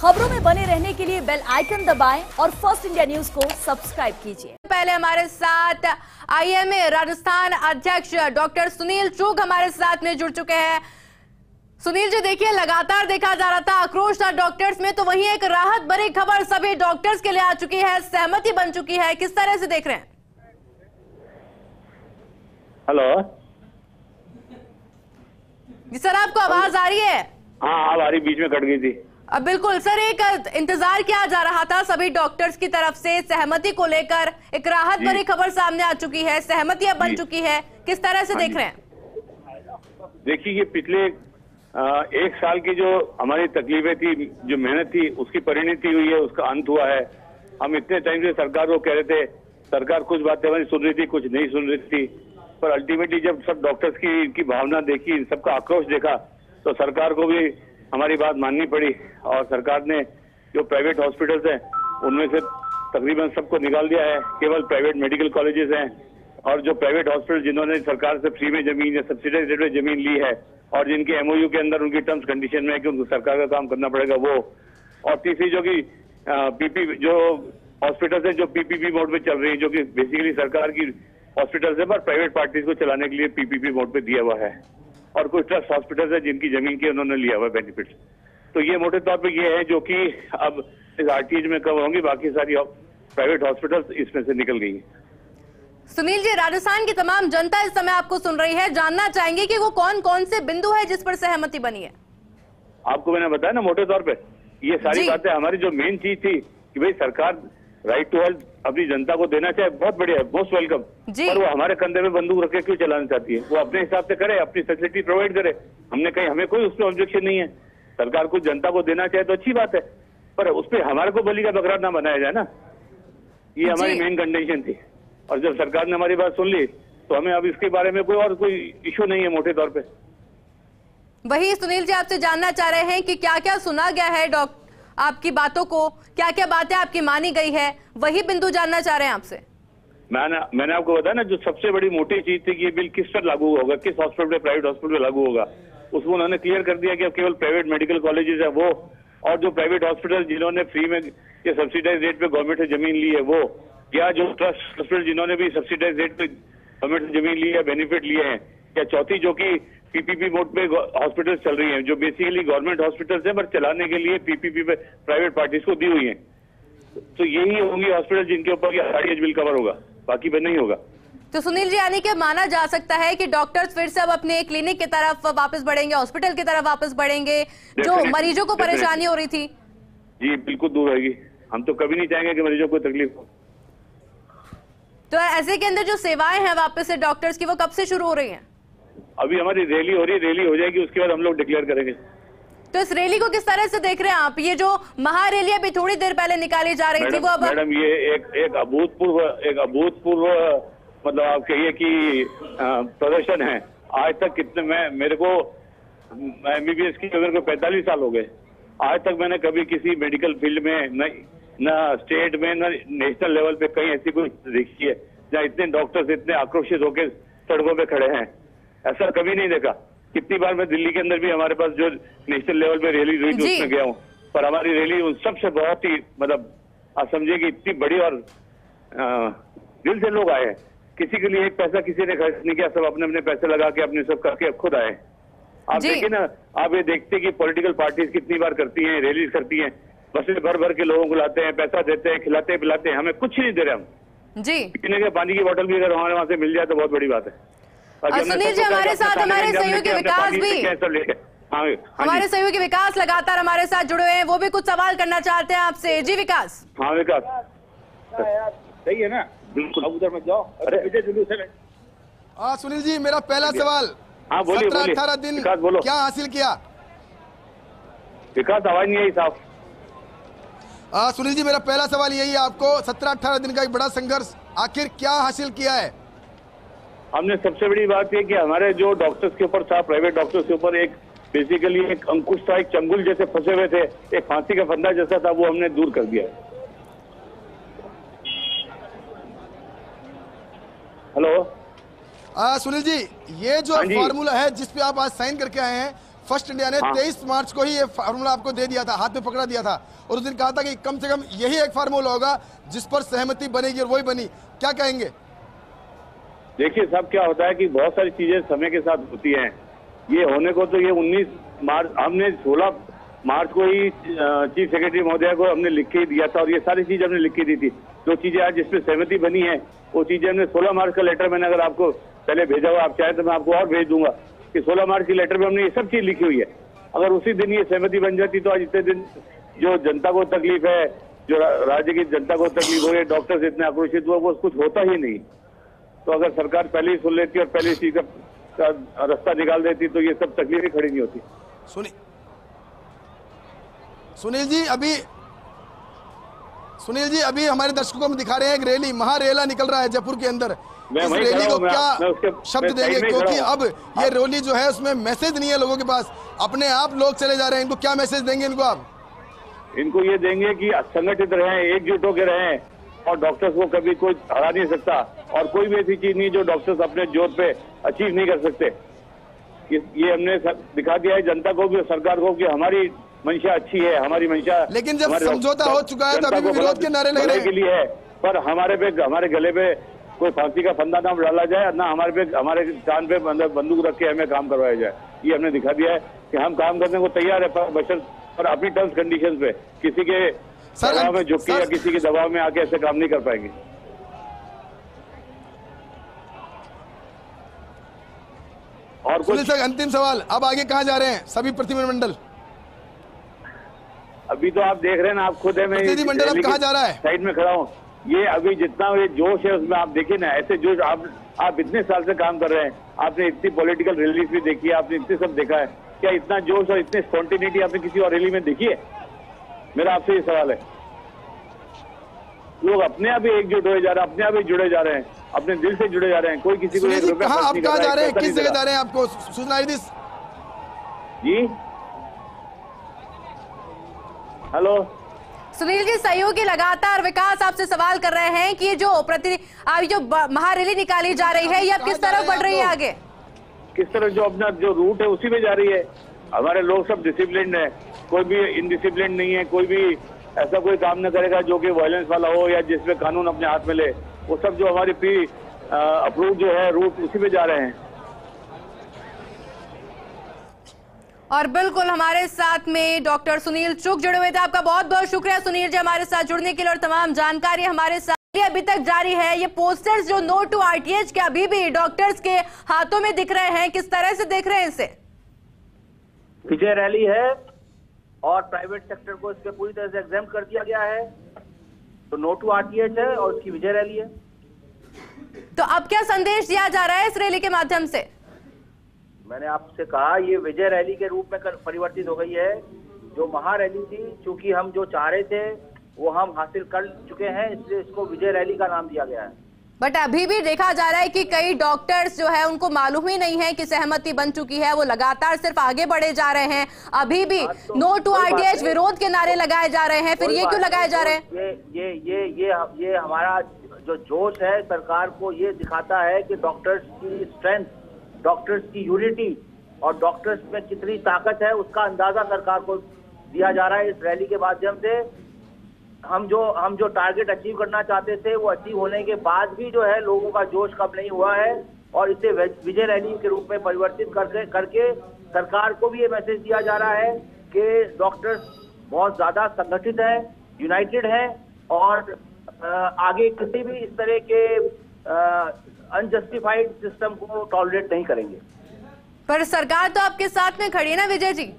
खबरों में बने रहने के लिए बेल आइकन दबाएं और फर्स्ट इंडिया न्यूज को सब्सक्राइब कीजिए। पहले हमारे साथ आईएमए राजस्थान अध्यक्ष डॉक्टर सुनील चूग हमारे साथ में जुड़ चुके हैं। सुनील जी, देखिए, लगातार देखा जा रहा था आक्रोश था डॉक्टर्स में, तो वहीं एक राहत भरी खबर सभी डॉक्टर्स के लिए आ चुकी है, सहमति बन चुकी है। किस तरह से देख रहे हैं? हेलो जी सर, आपको आवाज आ रही है? हाँ, आ रही, बीच में कट गई थी। अब बिल्कुल सर, एक इंतजार किया जा रहा था सभी डॉक्टर्स की तरफ से सहमति को लेकर, एक राहत भरी खबर सामने आ चुकी है, सहमति अब बन चुकी है। किस तरह से देख रहे हैं? देखिए, ये पिछले एक साल की जो हमारी तकलीफें थी, जो मेहनत थी, उसकी परिणति हुई है, उसका अंत हुआ है। हम इतने टाइम से सरकार को कह रहे थे, सरकार कुछ बातें हमारी सुन रही थी, कुछ नहीं सुन रही थी, पर अल्टीमेटली जब सब डॉक्टर्स की भावना देखी, सबका आक्रोश देखा, तो सरकार को भी हमारी बात माननी पड़ी। और सरकार ने जो प्राइवेट हॉस्पिटल्स हैं उनमें से तकरीबन सबको निकाल दिया है, केवल प्राइवेट मेडिकल कॉलेजेस हैं। और जो प्राइवेट हॉस्पिटल जिन्होंने सरकार से फ्री में जमीन या सब्सिडाइज रेट में जमीन ली है और जिनके एमओयू के अंदर उनकी टर्म्स कंडीशन में है कि उनको सरकार का काम करना पड़ेगा, वो। और तीसरी जो कि पीपी जो हॉस्पिटल्स हैं जो पीपीपी मोड पे चल रही है, जो कि बेसिकली सरकार की हॉस्पिटल्स है पर प्राइवेट पार्टीज को चलाने के लिए पीपीपी मोड पे दिया हुआ है। और कुछ ट्रस्ट हॉस्पिटल्स है जिनकी जमीन के उन्होंने लिया हुआ है बेनिफिट्स। तो ये मोटे तौर पे ये है जो कि अब इस आरटीएच में कवर होंगी, बाकी सारी प्राइवेट हॉस्पिटल्स इसमें से निकल गई है। सुनील जी, राजस्थान की तमाम जनता इस समय आपको सुन रही है, जानना चाहेंगे कि वो कौन कौन से बिंदु है जिस पर सहमति बनी है? आपको मैंने बताया ना, मोटे तौर पे ये सारी बातें हमारी जो मेन चीज थी कि भाई सरकार राइट टू हेल्थ अपनी जनता को देना चाहे, बहुत बढ़िया है, मोस्ट वेलकम। पर वो हमारे कंधे में बंदूक रख के क्यों चलाना चाहती है? वो अपने हिसाब से करे, अपनी फैसिलिटी प्रोवाइड करे। हमें कोई उसमें ऑब्जेक्शन नहीं है। सरकार को जनता को देना चाहे तो अच्छी बात है, पर उस पर हमारे को बलि का बकरा ना बनाया जाए ना। ये हमारी मेन कंडीशन थी। और जब सरकार ने हमारी बात सुन ली तो हमें अब इसके बारे में कोई इशू नहीं है मोटे तौर पे। वही सुनील जी, आपसे जानना चाह रहे हैं कि क्या क्या सुना गया है आपकी बातों को, क्या क्या बातें आपकी मानी गई है, वही बिंदु जानना चाह रहे हैं आपसे। मैंने आपको बताया ना, जो सबसे बड़ी मोटी चीज थी कि ये बिल किस पर लागू होगा, किस हॉस्पिटल पे, प्राइवेट हॉस्पिटल पे लागू होगा, उसमें उन्होंने क्लियर कर दिया कि अब केवल प्राइवेट मेडिकल कॉलेजेस है वो, और जो प्राइवेट हॉस्पिटल जिन्होंने फ्री में या सब्सिडाइज रेट पे गवर्नमेंट से जमीन ली है वो, या जो ट्रस्ट हॉस्पिटल जिन्होंने भी सब्सिडाइज रेट पे गवर्नमेंट से जमीन ली है, बेनिफिट लिए हैं, या चौथी जो कि पीपीपी मोड पे हॉस्पिटल चल रही हैं, जो बेसिकली गवर्नमेंट हॉस्पिटल्स हैं पर चलाने के लिए पीपीपी पे प्राइवेट पार्टीज को दी हुई हैं। तो यही होंगी हॉस्पिटल जिनके ऊपर आरटीएच बिल कवर होगा, बाकी पे नहीं होगा। तो सुनील जी, यानी कि माना जा सकता है कि डॉक्टर्स फिर से अब अपने क्लिनिक की तरफ वापस बढ़ेंगे, हॉस्पिटल की तरफ वापस बढ़ेंगे, जो मरीजों को परेशानी हो रही थी? जी बिल्कुल दूर होगी। हम तो कभी नहीं चाहेंगे कि मरीजों को तकलीफ हो। तो ऐसे के अंदर जो सेवाएं हैं वापस से डॉक्टर्स की, वो कब से शुरू हो रही हैं? अभी हमारी रैली हो रही है, रैली हो जाएगी, उसके बाद हम लोग डिक्लेयर करेंगे। तो इस रैली को किस तरह से देख रहे हैं आप? ये जो महारैली अभी थोड़ी देर पहले निकाली जा रही थी, वो अब मैडम ये एक अभूतपूर्व मतलब आप कहिए कि प्रदर्शन है। आज तक कितने मेरे को एमबीबीएस की मेरे को 45 साल हो गए, आज तक मैंने कभी किसी मेडिकल फील्ड में न स्टेट में न नेशनल लेवल पे कहीं ऐसी कोई देखी है जहाँ इतने डॉक्टर्स इतने आक्रोशित होकर सड़कों पे खड़े हैं। ऐसा कभी नहीं देखा। कितनी बार मैं दिल्ली के अंदर भी हमारे पास जो नेशनल लेवल पे रैली हुई थी उसमें गया हूँ, पर हमारी रैली उन सबसे बहुत ही मतलब आप समझिए कि इतनी बड़ी और दिल से लोग आए हैं। किसी के लिए एक पैसा किसी ने खर्च नहीं किया, सब अपने अपने पैसे लगा के अपने सब करके खुद आए। आप देखिए ना, आप ये देखते कि पॉलिटिकल पार्टीज कितनी बार करती हैं, रैलीज करती हैं, बसें भर भर के लोगों को लाते हैं, पैसा देते हैं, खिलाते पिलाते हैं, हमें कुछ नहीं दे रहे हम जी। पीने के पानी की बोतल भी अगर हमारे वहां से मिल जाए तो बहुत बड़ी बात है। सुनील जी, हमारे साथ हमारे सहयोगी विकास भी, हमारे सहयोगी विकास लगातार हमारे साथ जुड़े हुए हैं, वो भी कुछ सवाल करना चाहते हैं आपसे। जी विकास। हाँ विकास, सही है ना? बिल्कुल, उधर मत जाओ। अरे हाँ सुनील जी, मेरा पहला सवाल, 17-18 दिन क्या हासिल किया? विकास आवाज नहीं आई साफ। सुनील जी, मेरा पहला सवाल यही है आपको, 17-18 दिन का एक बड़ा संघर्ष, आखिर क्या हासिल किया है? हमने सबसे बड़ी बात ये कि हमारे जो डॉक्टर्स के ऊपर था, प्राइवेट डॉक्टर्स के ऊपर एक बेसिकली एक अंकुश था, एक चंगुल जैसे फंसे हुए थे, एक फांसी का फंदा जैसा था, वो हमने दूर कर दिया है। हेलो सुनील जी, ये जो फॉर्मूला है जिसपे आप आज साइन करके आए हैं, फर्स्ट इंडिया ने 23 मार्च को ही ये फार्मूला आपको दे दिया था, हाथ में पकड़ा दिया था, और उस दिन कहा था कि कम से कम यही एक फार्मूला होगा जिस पर सहमति बनेगी, और वही बनी। क्या कहेंगे? देखिए साहब, क्या होता है कि बहुत सारी चीजें समय के साथ होती हैं। ये होने को तो ये 19 मार्च, हमने 16 मार्च को ही चीफ सेक्रेटरी महोदय को हमने लिख के ही दिया था, और ये सारी चीजें हमने लिख के दी थी। जो चीजें आज जिसपे सहमति बनी है वो चीजें हमने 16 मार्च का लेटर मैंने अगर आपको पहले भेजा हुआ, आप चाहें तो मैं आपको और भेज दूंगा कि 16 मार्च की लेटर में हमने ये सब चीज लिखी हुई है। अगर उसी दिन ये सहमति बन जाती तो आज इतने दिन जो जनता को तकलीफ है, जो राज्य की जनता को तकलीफ हो रही है, डॉक्टर्स इतने आक्रोशित हुए, वो कुछ होता ही नहीं। तो अगर सरकार पहले ही सुन लेती और पहले इस चीज का रास्ता निकाल देती तो ये सब तकलीफें खड़ी नहीं होती। सुनील जी अभी हमारे दर्शकों को हम दिखा रहे हैं एक रैली, महारेला निकल रहा है जयपुर के अंदर। इस रैली को क्या शब्द देंगे, क्योंकि अब ये रैली जो है उसमें मैसेज नहीं है लोगों के पास, अपने आप लोग चले जा रहे हैं। इनको क्या मैसेज देंगे? इनको ये देंगे कि संगठित रहें, एकजुट होकर रहें, और डॉक्टर्स को कभी कोई हरा नहीं सकता, और कोई भी ऐसी चीज नहीं जो डॉक्टर्स अपने जोर पे अचीव नहीं कर सकते। ये हमने दिखा दिया है जनता को भी और सरकार को कि हमारी मंशा अच्छी है, हमारी मंशा। लेकिन जब समझौता हो चुका है तो अभी भी विरोध के नारे लग रहे हैं। के लिए है, पर हमारे गले पे कोई फांसी का फंदा ना डाला जाए, ना हमारे कान पे बंदूक रख के हमें काम करवाया जाए। ये हमने दिखा दिया है कि हम काम करने को तैयार है, पर अपनी टर्म्स कंडीशंस पे, किसी के दबाव में झुक के या किसी के दबाव में आके ऐसे काम नहीं कर पाएंगे। और कुछ अंतिम सवाल, अब आगे कहाँ जा रहे हैं सभी प्रतिनिधिमंडल? अभी तो आप देख रहे हैं ना, आप खुद है, मैं प्रतिनिधिमंडल अब कहाँ जा रहा है? साइड में खड़ा हूँ। ये अभी जितना ये जोश है उसमें आप देखिए ना, ऐसे जोश आप इतने साल से काम कर रहे हैं, आपने इतनी पॉलिटिकल रैलीज भी देखी है, आपने इतने सब देखा है, क्या इतना जोश और इतनी स्पॉन्टेनिटी आपने किसी और रैली में देखी है? मेरा आपसे ये सवाल है। लोग अपने आप ही एकजुट हो जा रहे हैं, अपने आप ही जुड़े जा रहे हैं, अपने दिल से जुड़े जा रहे हैं। कोई किसी को आप कहाँ जा रहे हैं, किस जगह जा रहे हैं, आपको सूचना जी? हेलो सुनील जी, सहयोगी लगातार विकास आपसे सवाल कर रहे हैं कि ये जो महारैली निकाली जा रही है, ये अब किस तरफ बढ़ रही है आगे? किस तरफ जो अपना जो रूट है उसी में जा रही है। हमारे लोग सब डिसिप्लिन है, कोई भी इनडिसिप्लिन नहीं है, कोई भी ऐसा कोई काम न करेगा जो कि वायलेंस वाला हो या जिसमें कानून अपने हाथ में ले। वो सब जो हमारी प्री अप्रूव जो है रूट, उसी में जा रहे हैं। और बिल्कुल हमारे साथ में डॉक्टर सुनील चूग जुड़े हुए थे। आपका बहुत बहुत शुक्रिया सुनील जी हमारे साथ जुड़ने के लिए और तमाम जानकारी हमारे साथ अभी तक जारी है। ये पोस्टर्स जो नो टू आरटीएच के अभी भी डॉक्टर्स के हाथों में दिख रहे हैं, किस तरह से देख रहे हैं इसे? विजय रैली है और प्राइवेट सेक्टर को इसके पूरी तरह से एग्जाम कर दिया गया है, तो नो टू आरटीएच है और उसकी विजय रैली है। तो अब क्या संदेश दिया जा रहा है इस रैली के माध्यम से? मैंने आपसे कहा ये विजय रैली के रूप में परिवर्तित हो गई है। जो महारैली थी, चूंकि हम जो चाह रहे थे वो हम हासिल कर चुके हैं, इसलिए इसको विजय रैली का नाम दिया गया है। बट अभी भी देखा जा रहा है कि कई डॉक्टर्स जो है उनको मालूम ही नहीं है कि सहमति बन चुकी है, वो लगातार सिर्फ आगे बढ़े जा रहे हैं। अभी भी नो टू आरटीएच विरोध के नारे लगाए जा रहे हैं, फिर ये क्यों लगाए जा रहे हैं? ये हमारा जो जोश है सरकार को ये दिखाता है कि डॉक्टर्स की स्ट्रेंथ, डॉक्टर्स की यूनिटी और डॉक्टर्स में कितनी ताकत है उसका अंदाजा सरकार को दिया जा रहा है। इस रैली के माध्यम से हम जो टारगेट अचीव करना चाहते थे वो अचीव होने के बाद भी जो है लोगों का जोश कम नहीं हुआ है, और इसे विजय रैली के रूप में परिवर्तित करके सरकार को भी ये मैसेज दिया जा रहा है कि डॉक्टर्स बहुत ज्यादा संगठित है, यूनाइटेड है, और आगे किसी भी इस तरह के अनजस्टिफाइड सिस्टम को टॉलरेट नहीं करेंगे। पर सरकार तो आपके साथ में खड़ी है ना विजय जी,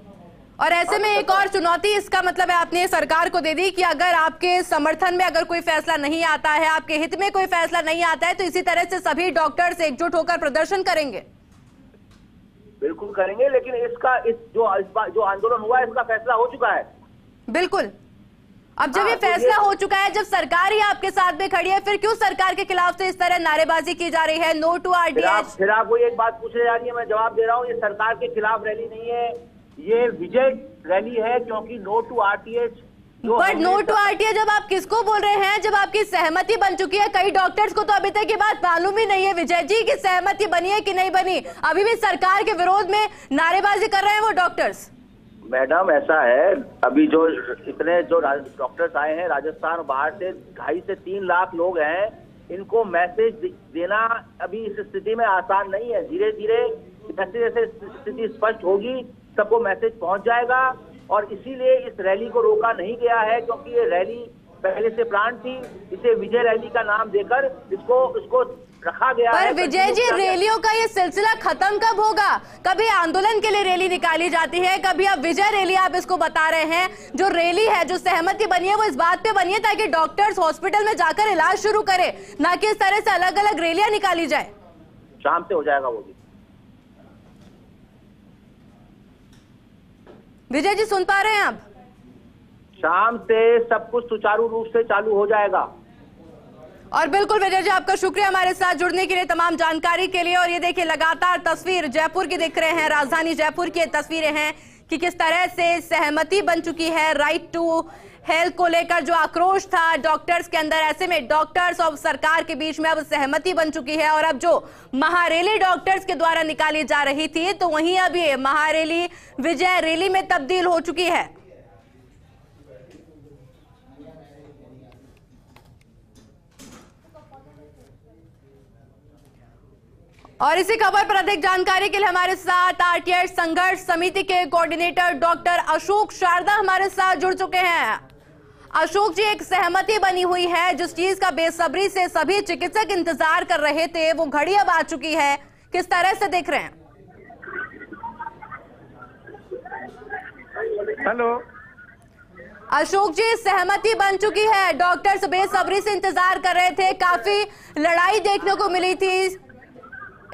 और ऐसे में एक और चुनौती इसका मतलब है आपने सरकार को दे दी कि अगर आपके समर्थन में अगर कोई फैसला नहीं आता है, आपके हित में कोई फैसला नहीं आता है, तो इसी तरह से सभी डॉक्टर्स एकजुट होकर प्रदर्शन करेंगे। बिल्कुल करेंगे, लेकिन जो आंदोलन हुआ है इसका फैसला हो चुका है। बिल्कुल, अब जब ये फैसला हो चुका है, जब सरकार ही आपके साथ में खड़ी है, फिर क्यों सरकार के खिलाफ से इस तरह नारेबाजी की जा रही है? No to RTH. फिर आप कोई एक बात पूछने जा रही है, मैं जवाब दे रहा हूँ। ये सरकार के खिलाफ रैली नहीं है, ये विजय रैली है, क्योंकि no to RTH but no to RTI जब आप किसको बोल रहे हैं, जब आपकी सहमति बन चुकी है? कई डॉक्टर्स को तो अभी तक ये बात मालूम ही नहीं है विजय जी कि सहमति बनी है कि नहीं बनी। अभी भी सरकार के विरोध में नारेबाजी कर रहे हैं वो डॉक्टर्स। मैडम ऐसा है, अभी जो इतने जो डॉक्टर्स आए हैं राजस्थान बाहर से 2.5 से 3 लाख लोग हैं, इनको मैसेज देना अभी इस स्थिति में आसान नहीं है। धीरे धीरे जैसे जैसे स्थिति स्पष्ट होगी सबको मैसेज पहुंच जाएगा। और इसीलिए इस रैली को रोका नहीं गया है, क्योंकि ये रैली पहले से प्लान थी। इसे विजय रैली का नाम देकर इसको रखा गया है। पर विजय जी, रैलियों का ये सिलसिला खत्म कब होगा? कभी आंदोलन के लिए रैली निकाली जाती है, कभी अब विजय रैली आप इसको बता रहे हैं। जो रैली है, जो सहमति बनी है, वो इस बात पे बनी है ताकि डॉक्टर्स हॉस्पिटल में जाकर इलाज शुरू करें, ना कि इस तरह से अलग अलग रैलियां निकाली जाए। शाम से हो जाएगा वो भी। विजय जी सुन पा रहे हैं आप? शाम से सब कुछ सुचारू रूप से चालू हो जाएगा। और बिल्कुल विजय जी, आपका शुक्रिया हमारे साथ जुड़ने के लिए, तमाम जानकारी के लिए। और ये देखिए लगातार तस्वीर जयपुर की दिख रहे हैं, राजधानी जयपुर की तस्वीरें हैं कि किस तरह से सहमति बन चुकी है राइट टू हेल्थ को लेकर। जो आक्रोश था डॉक्टर्स के अंदर, ऐसे में डॉक्टर्स और सरकार के बीच में अब सहमति बन चुकी है। और अब जो महारैली डॉक्टर्स के द्वारा निकाली जा रही थी, तो वहीं अब ये महारैली विजय रैली में तब्दील हो चुकी है। और इसी खबर पर अधिक जानकारी के लिए हमारे साथ आरटीआई संघर्ष समिति के कोऑर्डिनेटर डॉक्टर अशोक शारदा हमारे साथ जुड़ चुके हैं। अशोक जी, एक सहमति बनी हुई है, जिस चीज का बेसब्री से सभी चिकित्सक इंतजार कर रहे थे, वो घड़ी अब आ चुकी है। किस तरह से देख रहे हैं? हेलो अशोक जी, सहमति बन चुकी है, डॉक्टर्स बेसब्री से इंतजार कर रहे थे, काफी लड़ाई देखने को मिली थी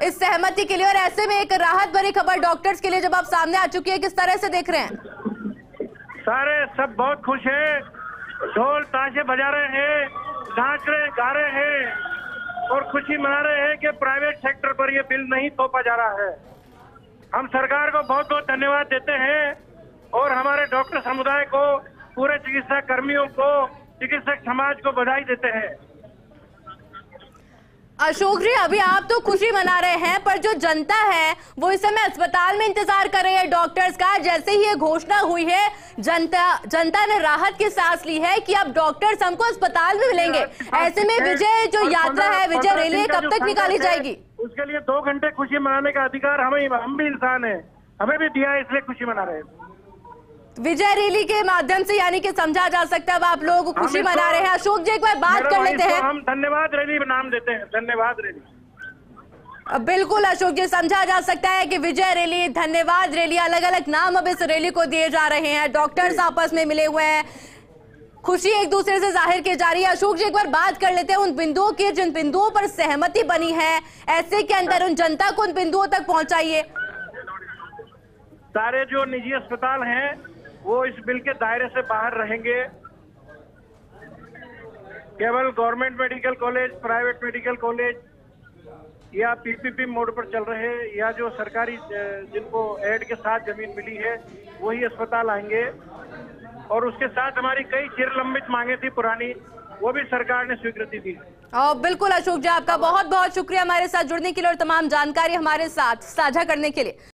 इस सहमति के लिए, और ऐसे में एक राहत भरी खबर डॉक्टर्स के लिए जब आप सामने आ चुकी है, किस तरह से देख रहे हैं? सारे सब बहुत खुश हैं, ढोल ताशे बजा रहे हैं, नाच रहे गा रहे हैं और खुशी मना रहे हैं कि प्राइवेट सेक्टर पर ये बिल नहीं थोपा जा रहा है। हम सरकार को बहुत बहुत धन्यवाद देते हैं और हमारे डॉक्टर समुदाय को, पूरे चिकित्सा कर्मियों को, चिकित्सक समाज को बधाई देते हैं। अशोक जी, अभी आप तो खुशी मना रहे हैं, पर जो जनता है वो इस समय अस्पताल में इंतजार कर रही है डॉक्टर्स का। जैसे ही ये घोषणा हुई है, जनता ने राहत की सांस ली है कि अब डॉक्टर्स हमको अस्पताल में मिलेंगे। ऐसे में विजय जो यात्रा है, विजय रैली कब तक निकाली जाएगी? उसके लिए 2 घंटे खुशी मनाने का अधिकार हम भी इंसान है, हमें भी दिया है, इसलिए खुशी मना रहे हैं। विजय रैली के माध्यम से यानी कि समझा जा सकता है अब आप लोग खुशी मना रहे हैं। अशोक जी, एक बार बात कर लेते हैं। हम धन्यवाद रैली नाम देते हैं, धन्यवाद रैली। बिल्कुल अशोक जी, समझा जा सकता है कि विजय रैली, धन्यवाद रैली, अलग अलग नाम अब इस रैली को दिए जा रहे हैं। डॉक्टर्स आपस में मिले हुए हैं, खुशी एक दूसरे से जाहिर की जा रही है। अशोक जी, एक बार बात कर लेते हैं उन बिंदुओं की जिन बिंदुओं पर सहमति बनी है, ऐसे के अंदर उन जनता को उन बिंदुओं तक पहुंचाइए। सारे जो निजी अस्पताल हैं वो इस बिल के दायरे से बाहर रहेंगे। केवल government medical college, private medical college या पीपीपी मोड पर चल रहे या जो सरकारी जिनको एड के साथ जमीन मिली है वही अस्पताल आएंगे। और उसके साथ हमारी कई चिरलंबित मांगे थी पुरानी, वो भी सरकार ने स्वीकृति दी। बिल्कुल अशोक जी, आपका बहुत बहुत शुक्रिया हमारे साथ जुड़ने के लिए और तमाम जानकारी हमारे साथ साझा करने के लिए।